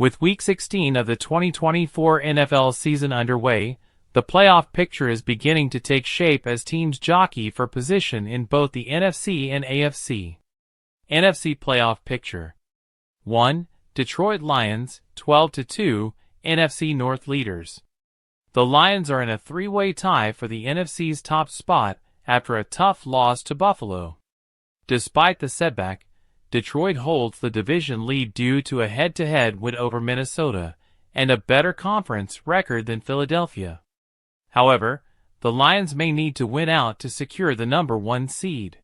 With Week 16 of the 2024 NFL season underway, the playoff picture is beginning to take shape as teams jockey for position in both the NFC and AFC. NFC playoff picture. 1. Detroit Lions, 12-2, NFC North leaders. The Lions are in a three-way tie for the NFC's top spot after a tough loss to Buffalo. Despite the setback, Detroit holds the division lead due to a head-to-head win over Minnesota and a better conference record than Philadelphia. However, the Lions may need to win out to secure the number 1 seed.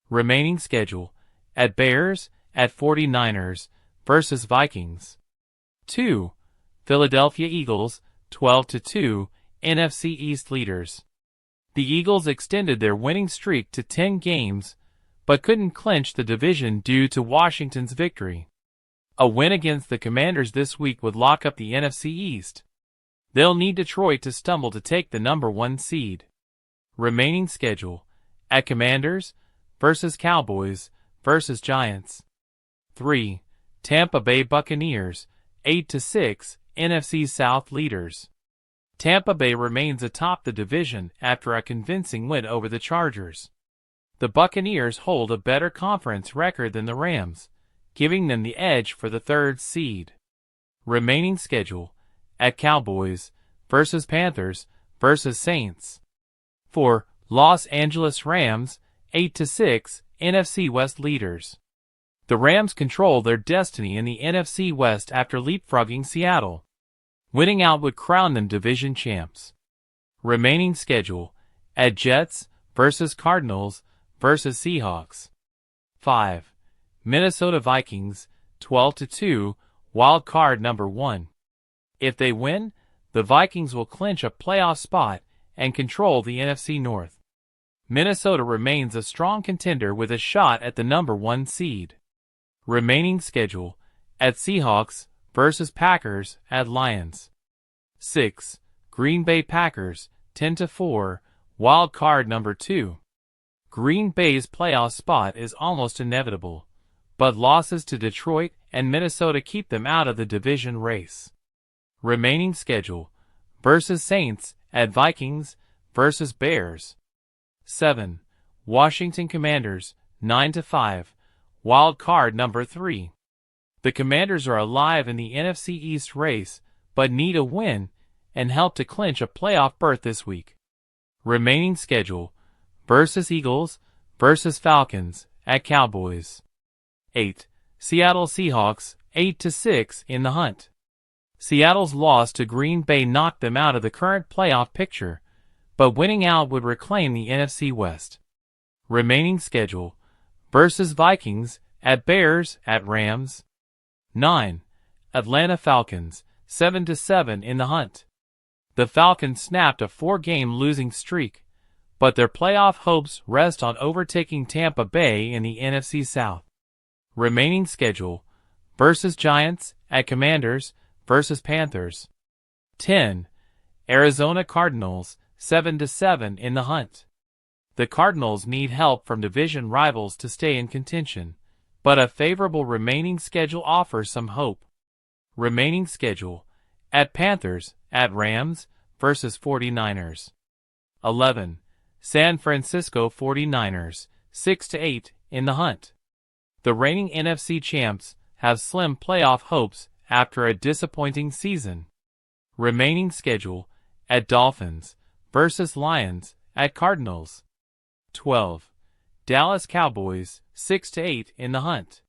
Remaining schedule: at Bears, at 49ers, versus Vikings. 2. Philadelphia Eagles, 12-2, NFC East leaders. The Eagles extended their winning streak to 10 games, but couldn't clinch the division due to Washington's victory. A win against the Commanders this week would lock up the NFC East. They'll need Detroit to stumble to take the number 1 seed. Remaining schedule: at Commanders, versus Cowboys, versus Giants. 3. Tampa Bay Buccaneers, 8-6, NFC South leaders. Tampa Bay remains atop the division after a convincing win over the Chargers. The Buccaneers hold a better conference record than the Rams, giving them the edge for the 3rd seed. Remaining schedule: at Cowboys, versus Panthers, versus Saints. 4. Los Angeles Rams, 8-6, NFC West leaders. The Rams control their destiny in the NFC West after leapfrogging Seattle. Winning out would crown them division champs. Remaining schedule: at Jets, versus Cardinals, versus Seahawks. 5. Minnesota Vikings, 12-2, wild card number 1. If they win, the Vikings will clinch a playoff spot and control the NFC North. Minnesota remains a strong contender with a shot at the number 1 seed. Remaining schedule: at Seahawks, versus Packers, at Lions. 6. Green Bay Packers, 10-4, wild card number 2. Green Bay's playoff spot is almost inevitable, but losses to Detroit and Minnesota keep them out of the division race. Remaining schedule: versus Saints, at Vikings, versus Bears. 7. Washington Commanders, 9-5, wild card number 3. The Commanders are alive in the NFC East race, but need a win and help to clinch a playoff berth this week. Remaining schedule: versus Eagles, versus Falcons, at Cowboys. 8. Seattle Seahawks, 8-6, in the hunt. Seattle's loss to Green Bay knocked them out of the current playoff picture, but winning out would reclaim the NFC West. Remaining schedule: versus Vikings, at Bears, at Rams. 9. Atlanta Falcons, 7-7, in the hunt. The Falcons snapped a 4-game losing streak, but their playoff hopes rest on overtaking Tampa Bay in the NFC South. Remaining schedule: versus Giants, at Commanders, versus Panthers. 10. Arizona Cardinals, 7-7, in the hunt. The Cardinals need help from division rivals to stay in contention, but a favorable remaining schedule offers some hope. Remaining schedule: at Panthers, at Rams, versus 49ers. 11. San Francisco 49ers, 6-8, in the hunt. The reigning NFC champs have slim playoff hopes after a disappointing season. Remaining schedule: at Dolphins, versus Lions, at Cardinals. 12. Dallas Cowboys, 6-8, in the hunt.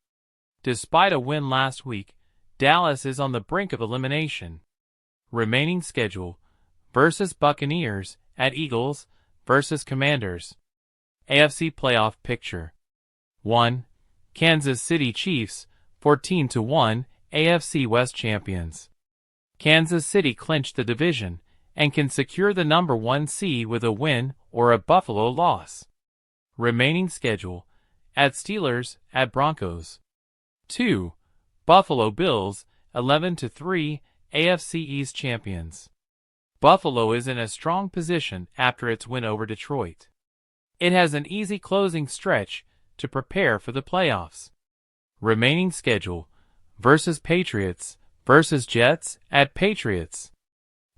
Despite a win last week, Dallas is on the brink of elimination. Remaining schedule: versus Buccaneers, at Eagles, versus Commanders. AFC playoff picture. 1. Kansas City Chiefs, 14-1, AFC West champions. Kansas City clinched the division and can secure the number 1 seed with a win or a Buffalo loss. Remaining schedule: at Steelers, at Broncos. 2. Buffalo Bills, 11-3, AFC East champions. Buffalo is in a strong position after its win over Detroit. It has an easy closing stretch to prepare for the playoffs. Remaining schedule: versus Patriots, versus Jets at Patriots.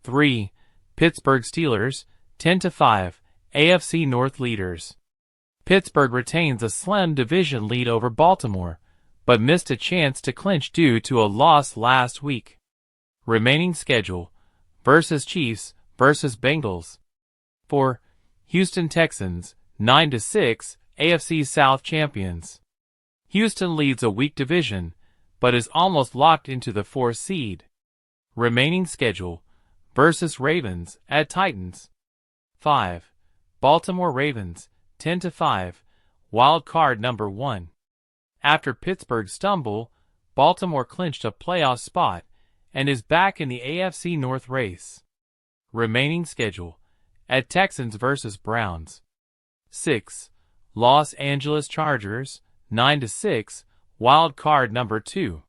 3. Pittsburgh Steelers, 10-5, AFC North leaders. Pittsburgh retains a slim division lead over Baltimore, but missed a chance to clinch due to a loss last week. Remaining schedule versus Chiefs versus Bengals. 4. Houston Texans, 9-6, AFC South champions. Houston leads a weak division, but is almost locked into the 4th seed. Remaining schedule versus Ravens at Titans. 5. Baltimore Ravens, 10-5, wild card number 1. After Pittsburgh's stumble, Baltimore clinched a playoff spot and is back in the AFC North race. Remaining schedule at Texans versus Browns. 6. Los Angeles Chargers, 9-6, wild card number 2.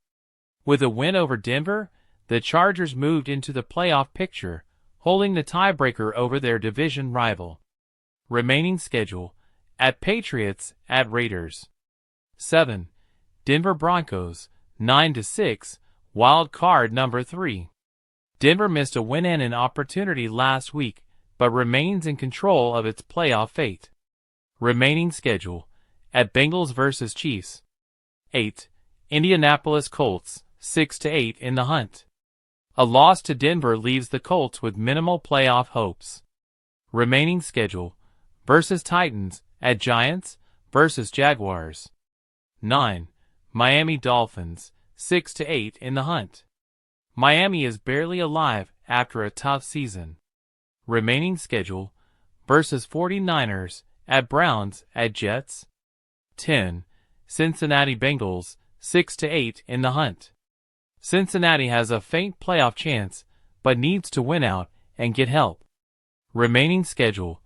With a win over Denver, the Chargers moved into the playoff picture, holding the tiebreaker over their division rival. Remaining schedule at Patriots at Raiders. 7. Denver Broncos, 9-6, wild card number 3. Denver missed a win and an opportunity last week, but remains in control of its playoff fate. Remaining schedule at Bengals versus Chiefs. 8. Indianapolis Colts, 6-8 in the hunt. A loss to Denver leaves the Colts with minimal playoff hopes. Remaining schedule versus Titans at Giants versus Jaguars. 9. Miami Dolphins, 6-8 in the hunt. Miami is barely alive after a tough season. Remaining schedule versus 49ers at Browns at Jets. 10. Cincinnati Bengals, 6-8 in the hunt. Cincinnati has a faint playoff chance, but needs to win out and get help. Remaining schedule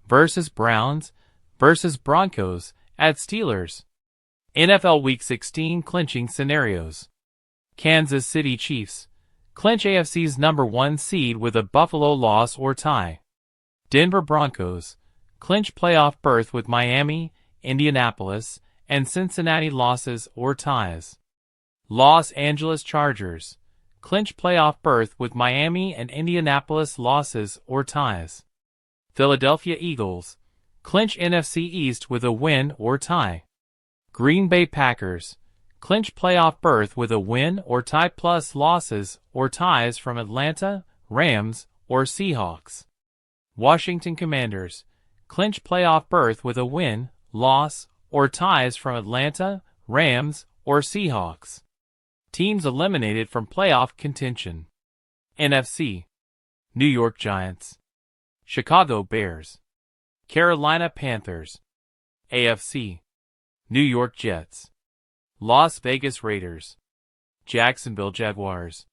versus Browns versus Broncos at Steelers. NFL Week 16 clinching scenarios. Kansas City Chiefs clinch AFC's number 1 seed with a Buffalo loss or tie. Denver Broncos clinch playoff berth with Miami, Indianapolis, and Cincinnati losses or ties. Los Angeles Chargers clinch playoff berth with Miami and Indianapolis losses or ties. Philadelphia Eagles clinch NFC East with a win or tie. Green Bay Packers clinch playoff berth with a win or tie plus losses or ties from Atlanta, Rams, or Seahawks. Washington Commanders clinch playoff berth with a win, loss, or ties from Atlanta, Rams, or Seahawks. Teams eliminated from playoff contention. NFC: New York Giants, Chicago Bears, Carolina Panthers. AFC: New York Jets, Las Vegas Raiders, Jacksonville Jaguars,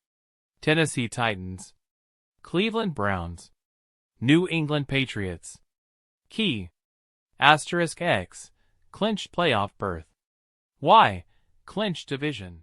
Tennessee Titans, Cleveland Browns, New England Patriots. Key: *X, clinched playoff berth. Y, clinched division.